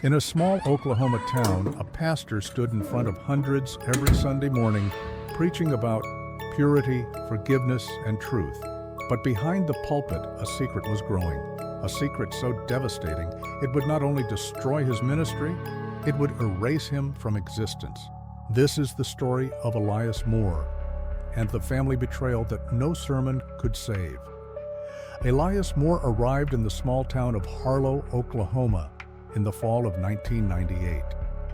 In a small Oklahoma town, a pastor stood in front of hundreds every Sunday morning, preaching about purity, forgiveness, and truth. But behind the pulpit, a secret was growing, a secret so devastating it would not only destroy his ministry, it would erase him from existence. This is the story of Elias Moore and the family betrayal that no sermon could save. Elias Moore arrived in the small town of Harlow, Oklahoma, in the fall of 1998.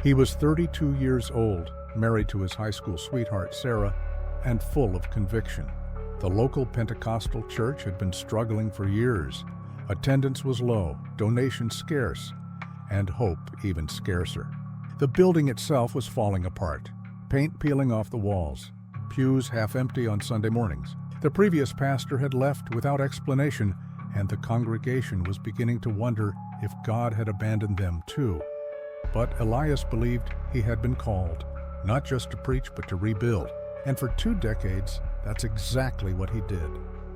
He was 32 years old, married to his high school sweetheart Sarah, and full of conviction. The local Pentecostal church had been struggling for years. Attendance was low, donations scarce, and hope even scarcer. The building itself was falling apart, paint peeling off the walls, pews half empty on Sunday mornings. The previous pastor had left without explanation, and the congregation was beginning to wonder if God had abandoned them too. But Elias believed he had been called, not just to preach but to rebuild. And for 2 decades, that's exactly what he did.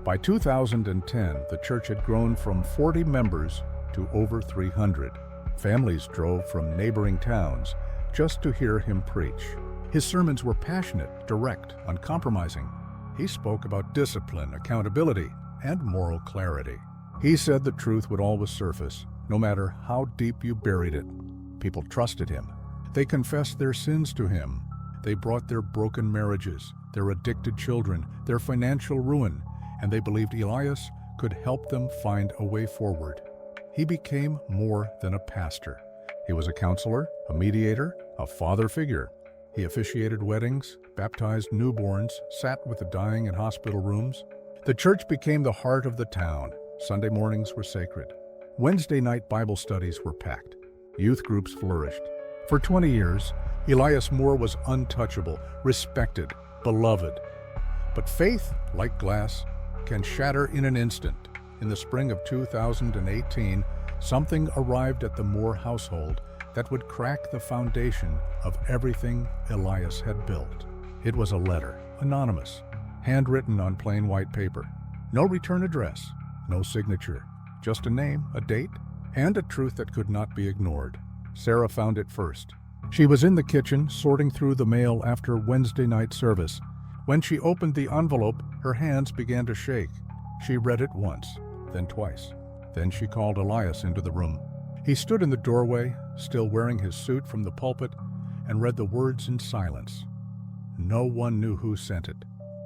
By 2010, the church had grown from 40 members to over 300. Families drove from neighboring towns just to hear him preach. His sermons were passionate, direct, uncompromising. He spoke about discipline, accountability, and moral clarity. He said the truth would always surface, no matter how deep you buried it. People trusted him. They confessed their sins to him. They brought their broken marriages, their addicted children, their financial ruin, and they believed Elias could help them find a way forward. He became more than a pastor. He was a counselor, a mediator, a father figure. He officiated weddings, baptized newborns, sat with the dying in hospital rooms. The church became the heart of the town. Sunday mornings were sacred. Wednesday night Bible studies were packed. Youth groups flourished. For 20 years, Elias Moore was untouchable, respected, beloved. But faith, like glass, can shatter in an instant. In the spring of 2018, something arrived at the Moore household that would crack the foundation of everything Elias had built. It was a letter, anonymous, handwritten on plain white paper. No return address, no signature, just a name, a date, and a truth that could not be ignored. Sarah found it first. She was in the kitchen sorting through the mail after Wednesday night service. When she opened the envelope, her hands began to shake. She read it once, then twice. Then she called Elias into the room. He stood in the doorway, still wearing his suit from the pulpit, and read the words in silence. No one knew who sent it,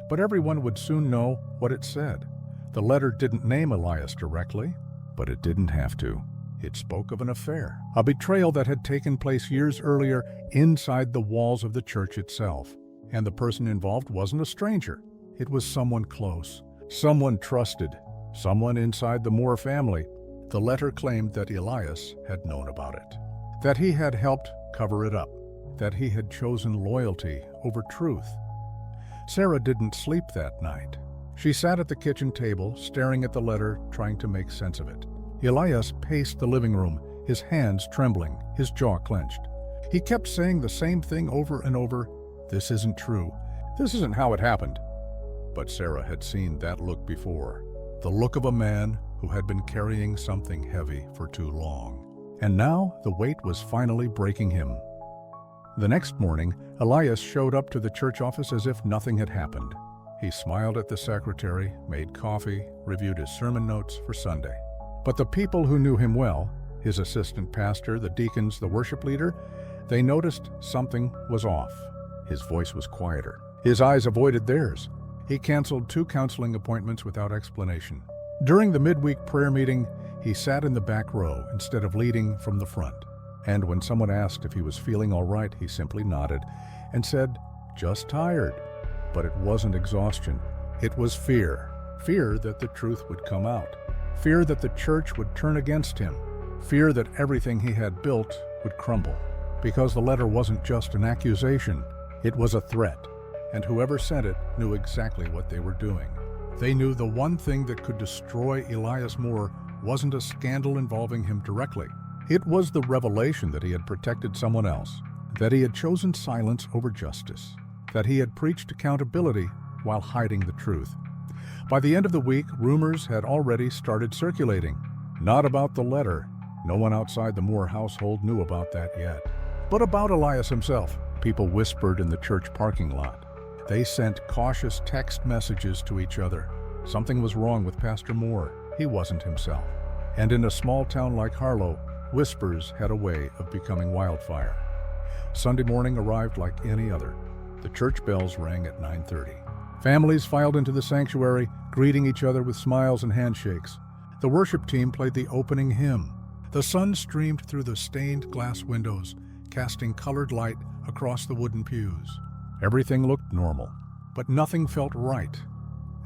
but everyone would soon know what it said. The letter didn't name Elias directly, but it didn't have to. It spoke of an affair, a betrayal that had taken place years earlier inside the walls of the church itself. And the person involved wasn't a stranger. It was someone close, someone trusted, someone inside the Moore family. The letter claimed that Elias had known about it, that he had helped cover it up, that he had chosen loyalty over truth. Sarah didn't sleep that night. She sat at the kitchen table, staring at the letter, trying to make sense of it. Elias paced the living room, his hands trembling, his jaw clenched. He kept saying the same thing over and over. This isn't true. This isn't how it happened. But Sarah had seen that look before. The look of a man who had been carrying something heavy for too long. And now the weight was finally breaking him. The next morning, Elias showed up to the church office as if nothing had happened. He smiled at the secretary, made coffee, reviewed his sermon notes for Sunday. But the people who knew him well, his assistant pastor, the deacons, the worship leader, they noticed something was off. His voice was quieter. His eyes avoided theirs. He canceled 2 counseling appointments without explanation. During the midweek prayer meeting, he sat in the back row instead of leading from the front. And when someone asked if he was feeling all right, he simply nodded and said, "Just tired." But it wasn't exhaustion. It was fear. Fear that the truth would come out. Fear that the church would turn against him. Fear that everything he had built would crumble. Because the letter wasn't just an accusation, it was a threat. And whoever sent it knew exactly what they were doing. They knew the one thing that could destroy Elias Moore wasn't a scandal involving him directly. It was the revelation that he had protected someone else, that he had chosen silence over justice, that he had preached accountability while hiding the truth. By the end of the week, rumors had already started circulating. Not about the letter, No one outside the Moore household knew about that yet. But about Elias himself, people whispered in the church parking lot. They sent cautious text messages to each other. Something was wrong with Pastor Moore. He wasn't himself. And in a small town like Harlow, whispers had a way of becoming wildfire. Sunday morning arrived like any other. The church bells rang at 9:30. Families filed into the sanctuary, greeting each other with smiles and handshakes. The worship team played the opening hymn. The sun streamed through the stained glass windows, casting colored light across the wooden pews. Everything looked normal, but nothing felt right.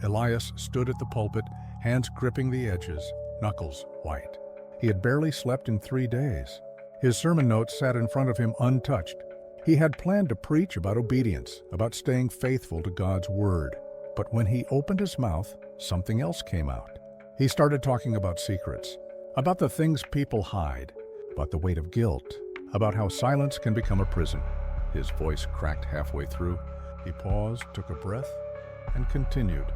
Elias stood at the pulpit, hands gripping the edges, knuckles white. He had barely slept in 3 days. His sermon notes sat in front of him untouched. He had planned to preach about obedience, about staying faithful to God's word. But when he opened his mouth, something else came out. He started talking about secrets, about the things people hide, about the weight of guilt, about how silence can become a prison. His voice cracked halfway through. He paused, took a breath, and continued.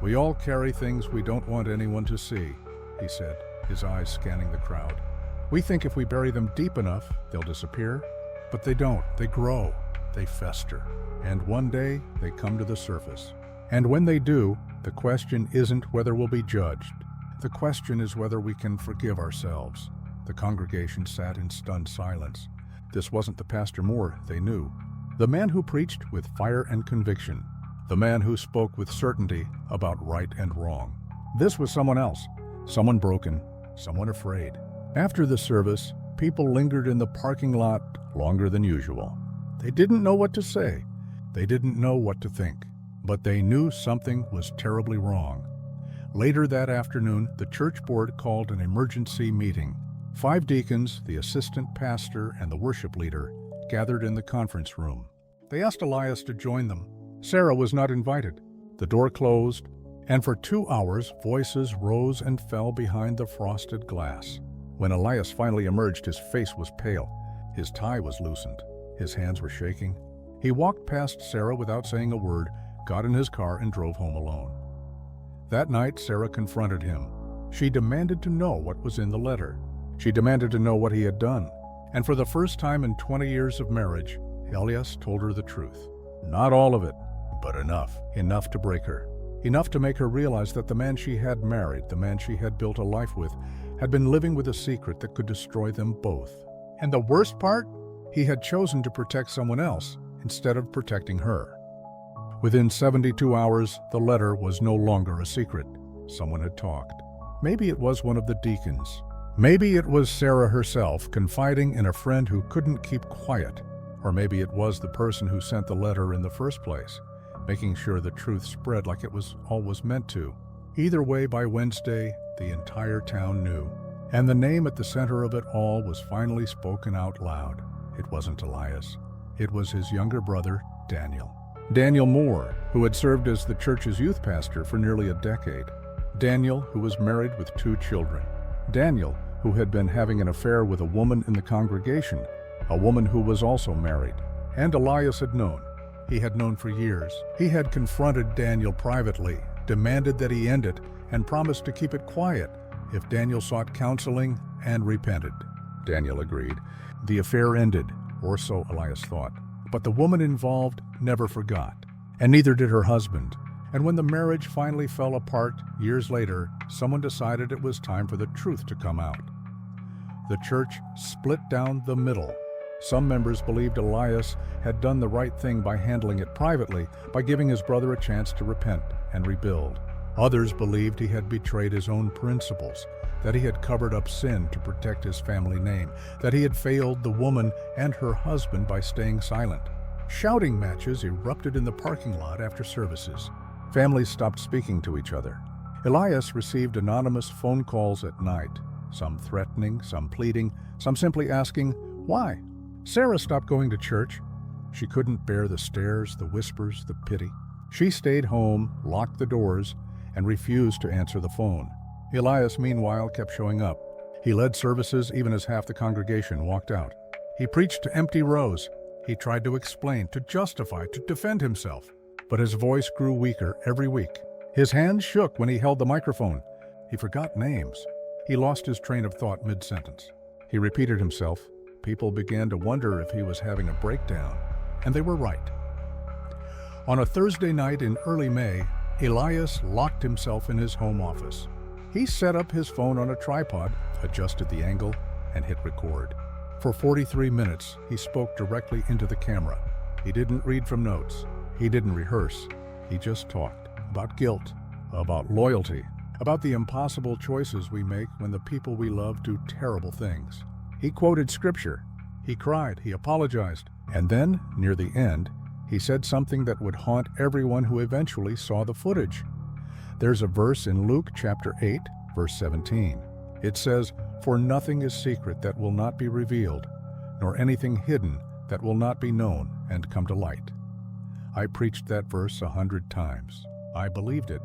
"We all carry things we don't want anyone to see," he said, his eyes scanning the crowd. "We think if we bury them deep enough, they'll disappear. But they don't. They grow. They fester. And one day, they come to the surface. And when they do, the question isn't whether we'll be judged. The question is whether we can forgive ourselves." The congregation sat in stunned silence. This wasn't the Pastor Moore they knew. The man who preached with fire and conviction. The man who spoke with certainty about right and wrong. This was someone else. Someone broken. Someone afraid. After the service, people lingered in the parking lot longer than usual. They didn't know what to say. They didn't know what to think. But they knew something was terribly wrong. Later that afternoon, the church board called an emergency meeting. 5 deacons, the assistant pastor, and the worship leader gathered in the conference room. They asked Elias to join them. Sarah was not invited. The door closed, and for 2 hours, voices rose and fell behind the frosted glass. When Elias finally emerged, his face was pale. His tie was loosened. His hands were shaking. He walked past Sarah without saying a word, got in his car, and drove home alone. That night, Sarah confronted him. She demanded to know what was in the letter. She demanded to know what he had done. And for the first time in 20 years of marriage, Elias told her the truth. Not all of it, but enough. Enough to break her. Enough to make her realize that the man she had married, the man she had built a life with, had been living with a secret that could destroy them both. And the worst part? He had chosen to protect someone else instead of protecting her. Within 72 hours, the letter was no longer a secret. Someone had talked. Maybe it was one of the deacons. Maybe it was Sarah herself confiding in a friend who couldn't keep quiet. Or maybe it was the person who sent the letter in the first place, making sure the truth spread like it was always meant to. Either way, by Wednesday, the entire town knew. And the name at the center of it all was finally spoken out loud. It wasn't Elias. It was his younger brother, Daniel. Daniel Moore, who had served as the church's youth pastor for nearly a decade. Daniel, who was married with 2 children. Daniel, who had been having an affair with a woman in the congregation, a woman who was also married. And Elias had known. He had known for years. He had confronted Daniel privately, demanded that he end it, and promised to keep it quiet if Daniel sought counseling and repented. Daniel agreed. The affair ended, or so Elias thought. But the woman involved never forgot, and neither did her husband. And when the marriage finally fell apart years later, someone decided it was time for the truth to come out. The church split down the middle. Some members believed Elias had done the right thing by handling it privately, by giving his brother a chance to repent and rebuild. Others believed he had betrayed his own principles, that he had covered up sin to protect his family name, that he had failed the woman and her husband by staying silent. Shouting matches erupted in the parking lot after services. Families stopped speaking to each other. Elias received anonymous phone calls at night, some threatening, some pleading, some simply asking, "Why?" Sarah stopped going to church. She couldn't bear the stares, the whispers, the pity. She stayed home, locked the doors, and refused to answer the phone. Elias, meanwhile, kept showing up. He led services even as half the congregation walked out. He preached to empty rows. He tried to explain, to justify, to defend himself. But his voice grew weaker every week. His hands shook when he held the microphone. He forgot names. He lost his train of thought mid-sentence. He repeated himself. People began to wonder if he was having a breakdown, and they were right. On a Thursday night in early May, Elias locked himself in his home office. He set up his phone on a tripod, adjusted the angle, and hit record. For 43 minutes, he spoke directly into the camera. He didn't read from notes. He didn't rehearse. He just talked about guilt, about loyalty, about the impossible choices we make when the people we love do terrible things. He quoted scripture. He cried. He apologized. And then, near the end, he said something that would haunt everyone who eventually saw the footage. There's a verse in Luke chapter 8, verse 17. It says, "For nothing is secret that will not be revealed, nor anything hidden that will not be known and come to light." I preached that verse 100 times. I believed it,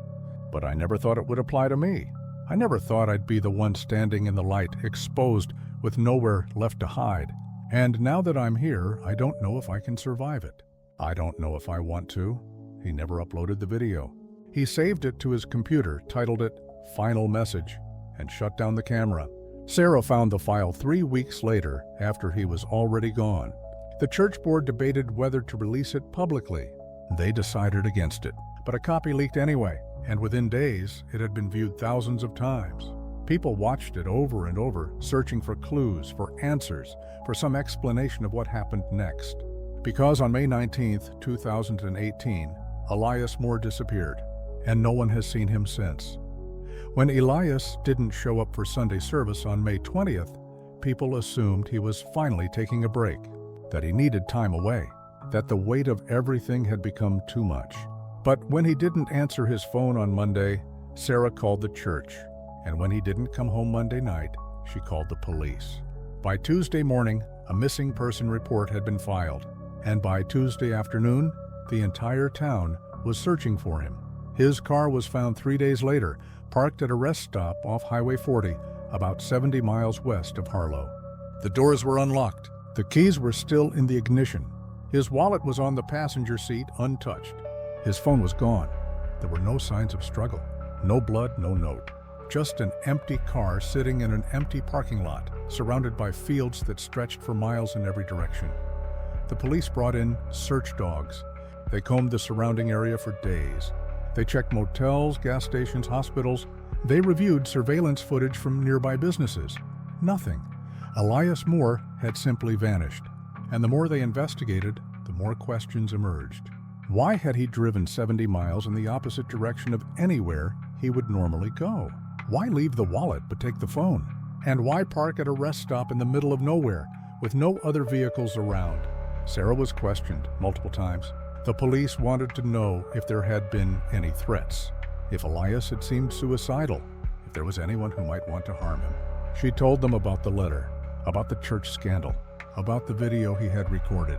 but I never thought it would apply to me. I never thought I'd be the one standing in the light, exposed, with nowhere left to hide. And now that I'm here, I don't know if I can survive it. I don't know if I want to. He never uploaded the video. He saved it to his computer, titled it Final Message, and shut down the camera. Sarah found the file 3 weeks later, after he was already gone. The church board debated whether to release it publicly. They decided against it, but a copy leaked anyway, and within days, it had been viewed thousands of times. People watched it over and over, searching for clues, for answers, for some explanation of what happened next. Because on May 19th, 2018, Elias Moore disappeared, and no one has seen him since. When Elias didn't show up for Sunday service on May 20th, people assumed he was finally taking a break, that he needed time away, that the weight of everything had become too much. But when he didn't answer his phone on Monday, Sarah called the church, and when he didn't come home Monday night, she called the police. By Tuesday morning, a missing person report had been filed, and by Tuesday afternoon, the entire town was searching for him. His car was found 3 days later, parked at a rest stop off Highway 40, about 70 miles west of Harlow. The doors were unlocked. The keys were still in the ignition. His wallet was on the passenger seat, untouched. His phone was gone. There were no signs of struggle. No blood, no note. Just an empty car sitting in an empty parking lot, surrounded by fields that stretched for miles in every direction. The police brought in search dogs. They combed the surrounding area for days. They checked motels, gas stations, hospitals. They reviewed surveillance footage from nearby businesses. Nothing. Elias Moore had simply vanished. And the more they investigated, the more questions emerged. Why had he driven 70 miles in the opposite direction of anywhere he would normally go? Why leave the wallet but take the phone? And why park at a rest stop in the middle of nowhere with no other vehicles around? Sarah was questioned multiple times. The police wanted to know if there had been any threats, if Elias had seemed suicidal, if there was anyone who might want to harm him. She told them about the letter, about the church scandal, about the video he had recorded.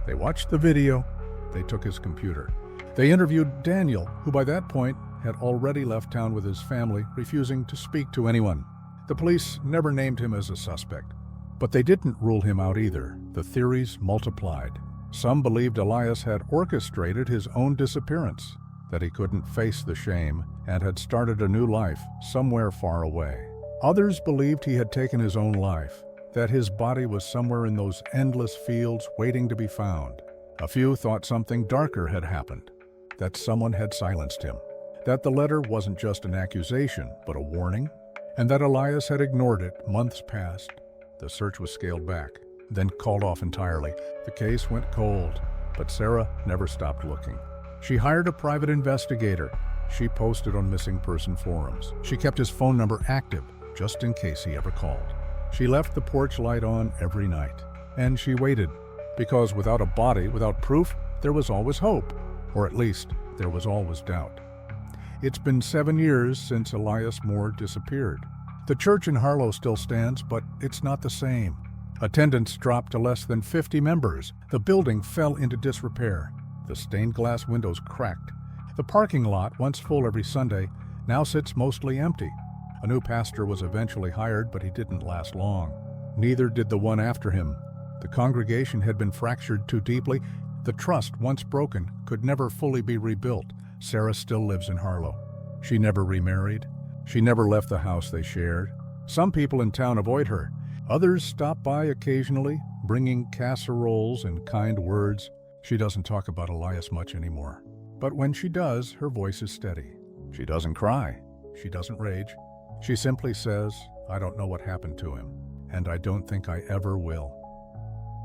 They watched the video. They took his computer. They interviewed Daniel, who by that point had already left town with his family, refusing to speak to anyone. The police never named him as a suspect, but they didn't rule him out either. The theories multiplied. Some believed Elias had orchestrated his own disappearance, that he couldn't face the shame and had started a new life somewhere far away. Others believed he had taken his own life, that his body was somewhere in those endless fields waiting to be found. A few thought something darker had happened, that someone had silenced him, that the letter wasn't just an accusation, but a warning, and that Elias had ignored it. Months passed. The search was scaled back, then called off entirely. The case went cold, but Sarah never stopped looking. She hired a private investigator. She posted on missing person forums. She kept his phone number active, just in case he ever called. She left the porch light on every night, and she waited, because without a body, without proof, there was always hope, or at least there was always doubt. It's been 7 years since Elias Moore disappeared. The church in Harlow still stands, but it's not the same. Attendance dropped to less than 50 members. The building fell into disrepair. The stained glass windows cracked. The parking lot, once full every Sunday, now sits mostly empty. A new pastor was eventually hired, but he didn't last long. Neither did the one after him. The congregation had been fractured too deeply. The trust, once broken, could never fully be rebuilt. Sarah still lives in Harlow. She never remarried. She never left the house they shared. Some people in town avoid her. Others stop by occasionally, bringing casseroles and kind words. She doesn't talk about Elias much anymore. But when she does, her voice is steady. She doesn't cry. She doesn't rage. She simply says, "I don't know what happened to him, and I don't think I ever will."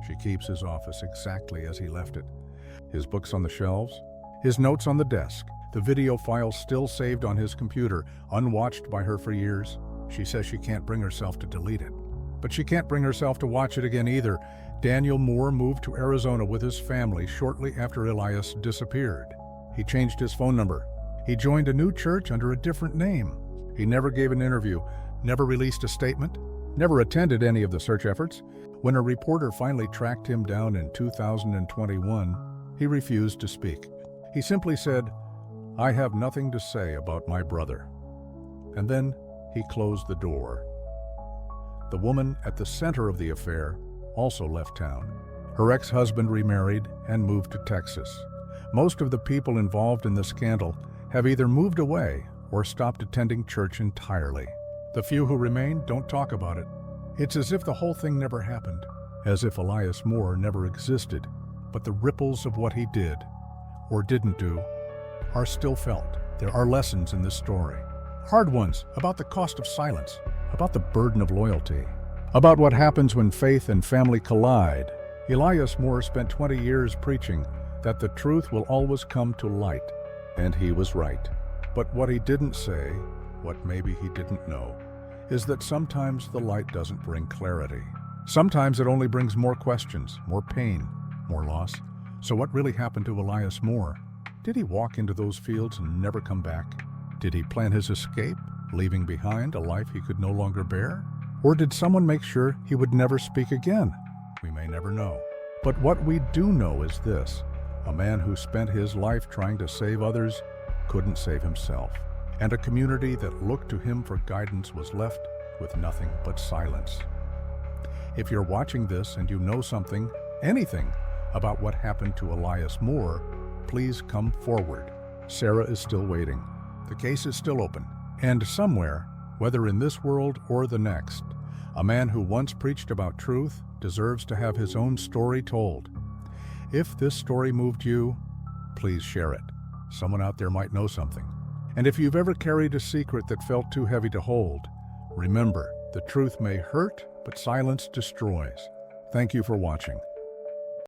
She keeps his office exactly as he left it. His books on the shelves, his notes on the desk, the video files still saved on his computer, unwatched by her for years. She says she can't bring herself to delete it. But she can't bring herself to watch it again either. Daniel Moore moved to Arizona with his family shortly after Elias disappeared. He changed his phone number. He joined a new church under a different name. He never gave an interview, never released a statement, never attended any of the search efforts. When a reporter finally tracked him down in 2021, he refused to speak. He simply said, "I have nothing to say about my brother." And then he closed the door. The woman at the center of the affair also left town. Her ex-husband remarried and moved to Texas. Most of the people involved in the scandal have either moved away or stopped attending church entirely. The few who remain don't talk about it. It's as if the whole thing never happened, as if Elias Moore never existed. But the ripples of what he did, or didn't do, are still felt. There are lessons in this story. Hard ones about the cost of silence, about the burden of loyalty, about what happens when faith and family collide. Elias Moore spent 20 years preaching that the truth will always come to light, and he was right. But what he didn't say, what maybe he didn't know, is that sometimes the light doesn't bring clarity. Sometimes it only brings more questions, more pain, more loss. So what really happened to Elias Moore? Did he walk into those fields and never come back? Did he plan his escape, leaving behind a life he could no longer bear? Or did someone make sure he would never speak again? We may never know. But what we do know is this: a man who spent his life trying to save others couldn't save himself. And a community that looked to him for guidance was left with nothing but silence. If you're watching this and you know something, anything, about what happened to Elias Moore, please come forward. Sarah is still waiting. The case is still open. And somewhere, whether in this world or the next, a man who once preached about truth deserves to have his own story told. If this story moved you, please share it. Someone out there might know something. And if you've ever carried a secret that felt too heavy to hold, remember, the truth may hurt, but silence destroys. Thank you for watching.